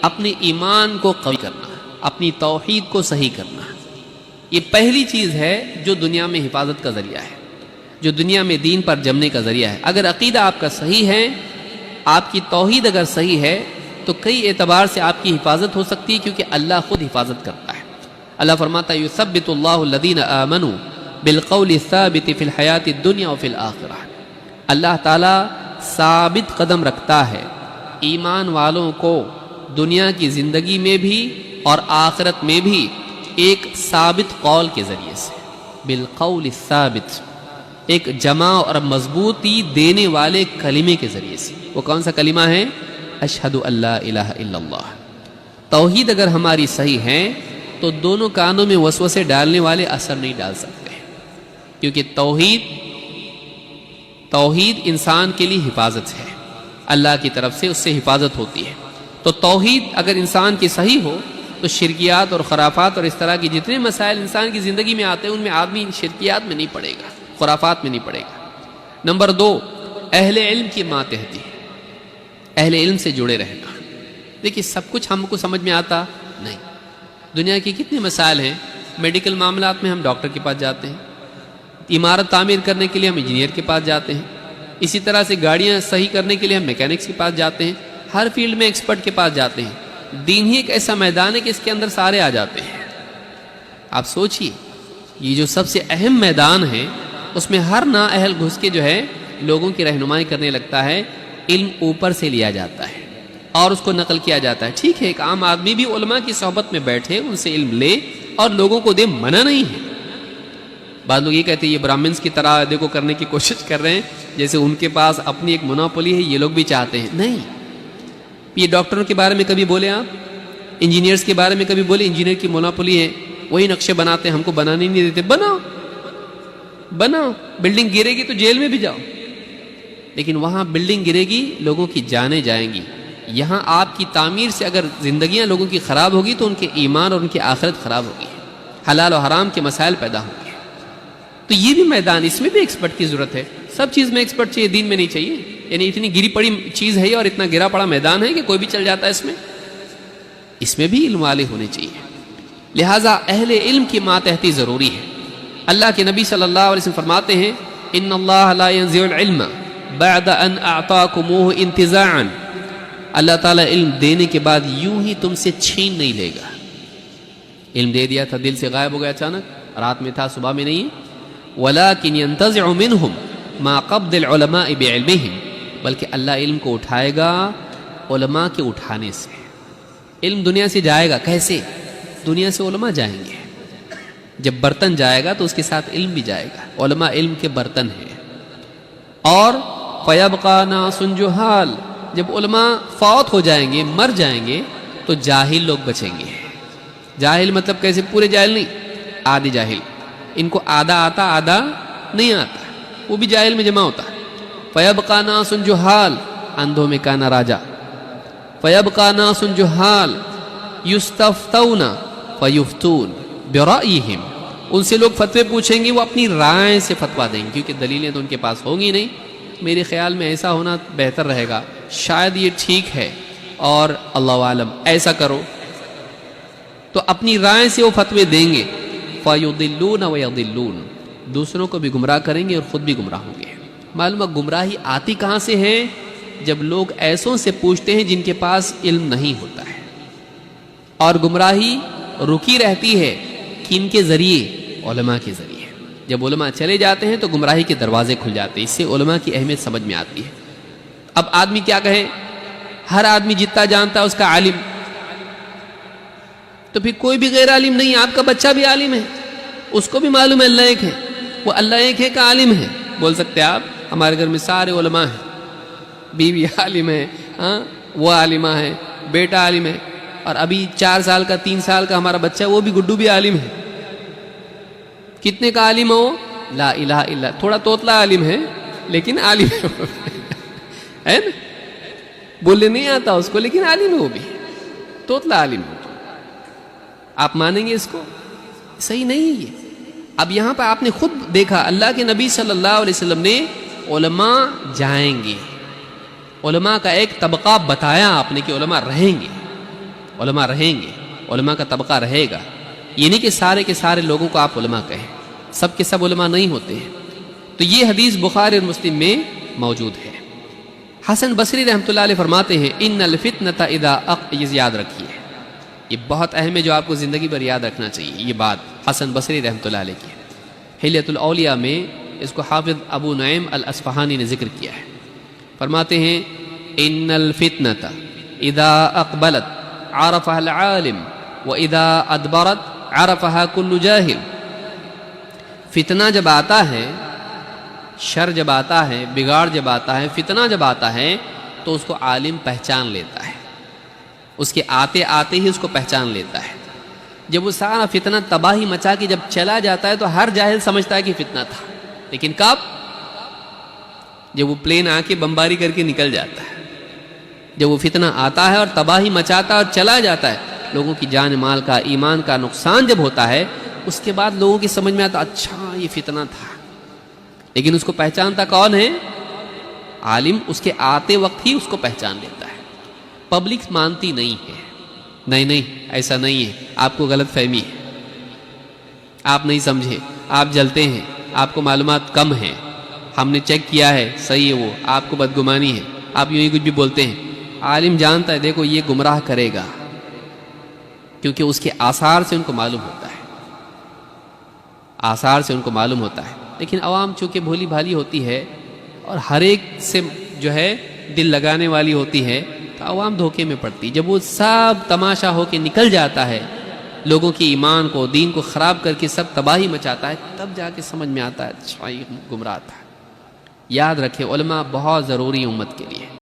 اپنے ایمان کو قوی کرنا، اپنی توحید کو صحیح کرنا، یہ پہلی چیز ہے جو دنیا میں حفاظت کا ذریعہ ہے، جو دنیا میں دین پر جمنے کا ذریعہ ہے۔ اگر عقیدہ آپ کا صحیح ہے، آپ کی توحید اگر صحیح ہے تو کئی اعتبار سے آپ کی حفاظت ہو سکتی ہے، کیونکہ اللہ خود حفاظت کرتا ہے۔ اللہ فرماتا ہے یثبت اللہ الذین آمنوا بالقول الثابت فی الحیات الدنیا وفی الآخرہ۔ اللہ تعالیٰ ثابت قدم رکھتا ہے ایمان والوں کو دنیا کی زندگی میں بھی اور آخرت میں بھی ایک ثابت قول کے ذریعے سے، بالقول الثابت، ایک جمع اور مضبوطی دینے والے کلمے کے ذریعے سے۔ وہ کون سا کلمہ ہے؟ اشہد ان لا الہ الا اللہ۔ توحید اگر ہماری صحیح ہے تو دونوں کانوں میں وسوسے ڈالنے والے اثر نہیں ڈال سکتے، کیونکہ توحید انسان کے لیے حفاظت ہے، اللہ کی طرف سے اس سے حفاظت ہوتی ہے۔ تو توحید اگر انسان کی صحیح ہو تو شرکیات اور خرافات اور اس طرح کی جتنے مسائل انسان کی زندگی میں آتے ہیں ان میں آدمی شرکیات میں نہیں پڑے گا، خرافات میں نہیں پڑے گا۔ نمبر 2، اہل علم کی ماتحتی، اہل علم سے جڑے رہنا۔ دیکھیے سب کچھ ہم کو سمجھ میں آتا نہیں، دنیا کے کتنے مسائل ہیں، میڈیکل معاملات میں ہم ڈاکٹر کے پاس جاتے ہیں، عمارت تعمیر کرنے کے لیے ہم انجینئر کے پاس جاتے ہیں، اسی طرح سے گاڑیاں صحیح کرنے کے لیے ہم میکینکس کے پاس جاتے ہیں، ہر فیلڈ میں ایکسپرٹ کے پاس جاتے ہیں۔ دین ہی ایک ایسا میدان ہے کہ اس کے اندر سارے آ جاتے ہیں۔ آپ سوچئے یہ جو سب سے اہم میدان ہے اس میں ہر نااہل گھس کے جو ہے لوگوں کی رہنمائی کرنے لگتا ہے، علم اوپر سے لیا جاتا ہے اور اس کو نقل کیا جاتا ہے۔ ٹھیک ہے ایک عام آدمی بھی علماء کی صحبت میں بیٹھے، ان سے علم لے اور لوگوں کو دے، منع نہیں ہے۔ بعض لوگ یہ کہتے ہیں یہ برہمنس کی طرح دیکھو کرنے کی کوشش کر رہے ہیں، جیسے ان کے پاس اپنی ایک مونوپولی ہے، یہ لوگ بھی چاہتے ہیں۔ نہیں، یہ ڈاکٹروں کے بارے میں کبھی بولے آپ، انجینئرز کے بارے میں کبھی بولے انجینئر کی مونوپولی ہے، وہی نقشے بناتے ہیں، ہم کو بنانے نہیں دیتے۔ بناؤ، بلڈنگ گرے گی تو جیل میں بھی جاؤ، لیکن وہاں بلڈنگ گرے گی لوگوں کی جانیں جائیں گی۔ یہاں آپ کی تعمیر سے اگر زندگیاں لوگوں کی خراب ہوگی تو ان کے ایمان اور ان کی آخرت خراب ہوگی، حلال و حرام کے مسائل پیدا ہوں گے۔ تو یہ بھی میدان، اس میں بھی ایکسپرٹ کی ضرورت ہے۔ سب چیز میں ایکسپرٹ چاہیے، دین میں نہیں چاہیے۔ یعنی اتنی گری پڑی چیز ہے اور اتنا گرا پڑا میدان ہے کہ کوئی بھی چل جاتا ہے اس میں بھی علم والے ہونے چاہیے۔ لہٰذا اہل علم کی ماتحتی ضروری ہے۔ اللہ کے نبی صلی اللہ علیہ وسلم فرماتے ہیں ان اللہ لا ينزع العلم بعد ان اعطاکموہ انتزاعا، اللہ تعالیٰ علم دینے کے بعد یوں ہی تم سے چھین نہیں لے گا۔ علم دے دیا تھا، دل سے غائب ہو گیا اچانک، رات میں تھا صبح میں نہیں ہے۔ وَلَكِنْ يَنْتَزِعُ مِنْهُمْ مَا قَبْضِ الْعُلَمَاءِ بِعِلْمِهِمْ، بلکہ اللہ علم کو اٹھائے گا علماء کے اٹھانے سے۔ علم دنیا سے جائے گا، کیسے؟ دنیا سے علماء جائیں گے۔ جب برتن جائے گا تو اس کے ساتھ علم بھی جائے گا، علماء علم کے برتن ہیں۔ اور فَيَبْقَى نَاسٌ جُهَالٌ، جب علماء فوت ہو جائیں گے، مر جائیں گے تو جاہل لوگ بچیں گے۔ جاہل مطلب کیسے؟ پورے جاہل نہیں، آدھے جاہل، ان کو آدھا آتا آدھا نہیں آتا، وہ بھی جاہل میں جمع ہوتا ہے۔ فَيَبْقَى نَاسٌ جُهَالٌ، اندھوں میں کانا راجا۔ فَيَبْقَى نَاسٌ جُهَالٌ يُسْتَفْتَوْنَ فَيُفْتُونَ بِرَأْيِهِمْ، ان سے لوگ فتوے پوچھیں گے، وہ اپنی رائے سے فتوا دیں گے، کیونکہ دلیلیں تو ان کے پاس ہوں گی نہیں۔ میرے خیال میں ایسا ہونا بہتر رہے گا، شاید یہ ٹھیک ہے، اور اللہ عالم ایسا کرو، تو اپنی رائے سے وہ فتوے دیں گے۔ فَيُضِلُّونَ وَيَضِلُّونَ، دوسروں کو بھی گمراہ کریں گے اور خود بھی گمراہ ہوں گے۔ معلوم ہے گمراہی آتی کہاں سے ہے؟ جب لوگ ایسوں سے پوچھتے ہیں جن کے پاس علم نہیں ہوتا ہے، اور گمراہی رکی رہتی ہے کن کے ذریعے؟ علماء کے ذریعے۔ جب علماء چلے جاتے ہیں تو گمراہی کے دروازے کھل جاتے ہیں، اس سے علماء کی اہمیت سمجھ میں آتی ہے۔ اب آدمی کیا کہے؟ ہر آدمی جتنا جانتا ہے اس کا عالم، تو پھر کوئی بھی غیر عالم نہیں۔ آپ کا بچہ بھی عالم ہے، اس کو بھی معلوم ہے اللہ ایک ہے، وہ اللہ ایک ہے کا عالم ہے۔ بول سکتے آپ ہمارے گھر میں سارے علماء ہیں، بیوی عالم ہے، وہ عالمہ ہے، بیٹا عالم ہے، اور ابھی 4 سال کا 3 سال کا ہمارا بچہ وہ بھی گڈو بھی عالم ہے۔ کتنے کا عالم ہو؟ لا الہ الا، تھوڑا توتلا عالم ہے لیکن عالم ہے نا، بولنے نہیں آتا اس کو لیکن عالم ہے، وہ بھی توتلا عالم ہے۔ آپ مانیں گے اس کو؟ صحیح نہیں ہے یہ۔ اب یہاں پر آپ نے خود دیکھا اللہ کے نبی صلی اللہ علیہ وسلم نے علماء جائیں گے، علماء کا ایک طبقہ بتایا آپ نے کہ علماء رہیں گے، علماء رہیں گے، علماء کا طبقہ رہے گا، یہ نہیں کہ سارے کے سارے لوگوں کو آپ علماء کہیں، سب کے سب علماء نہیں ہوتے ہیں۔ تو یہ حدیث بخاری اور مسلم میں موجود ہے۔ حسن بصری رحمۃ اللہ علیہ فرماتے ہیں ان الفتنۃ اذا یہ یاد رکھیے، یہ بہت اہم ہے جو آپ کو زندگی بھر یاد رکھنا چاہیے۔ یہ بات حسن بصری رحمۃ اللہ علیہ کی ہے۔ حلیۃ الاولیاء میں اس کو حافظ ابو نعیم الاصفہانی نے ذکر کیا ہے۔ فرماتے ہیں ان الفتنۃ اذا اقبلت عرفها العالم واذا ادبرت عرفها كل جاہل۔ فتنہ جب آتا ہے، شر جب آتا ہے، بگاڑ جب آتا ہے، فتنہ جب آتا ہے تو اس کو عالم پہچان لیتا ہے، اس کے آتے آتے ہی اس کو پہچان لیتا ہے۔ جب وہ سارا فتنہ تباہی مچا کے جب چلا جاتا ہے تو ہر جاہل سمجھتا ہے کہ فتنہ تھا، لیکن کب؟ جب وہ پلین آ کے بمباری کر کے نکل جاتا ہے، جب وہ فتنہ آتا ہے اور تباہی مچاتا ہے اور چلا جاتا ہے، لوگوں کی جان مال کا، ایمان کا نقصان جب ہوتا ہے، اس کے بعد لوگوں کی سمجھ میں آتا اچھا یہ فتنہ تھا، لیکن اس کو پہچانتا کون ہے؟ عالم اس کے آتے وقت ہی اس کو پہچان لیتا ہے۔ پبلک مانتی نہیں ہے، نہیں ایسا نہیں ہے، آپ کو غلط فہمی ہے، آپ نہیں سمجھے، آپ جلتے ہیں، آپ کو معلومات کم ہیں، ہم نے چیک کیا ہے صحیح ہے، وہ آپ کو بدگمانی ہے، آپ یوں ہی کچھ بھی بولتے ہیں۔ عالم جانتا ہے دیکھو یہ گمراہ کرے گا، کیونکہ اس کے آثار سے ان کو معلوم ہوتا ہے، آثار سے ان کو معلوم ہوتا ہے۔ لیکن عوام چونکہ بھولی بھالی ہوتی ہے اور ہر ایک سے جو ہے دل لگانے والی ہوتی ہے، تو عوام دھوکے میں پڑتی۔ جب وہ سب تماشا ہو کے نکل جاتا ہے، لوگوں کی ایمان کو، دین کو خراب کر کے سب تباہی مچاتا ہے، تب جا کے سمجھ میں آتا ہے اچھا یہ گمراہ تھا۔ یاد رکھیں علماء بہت ضروری امت کے لیے۔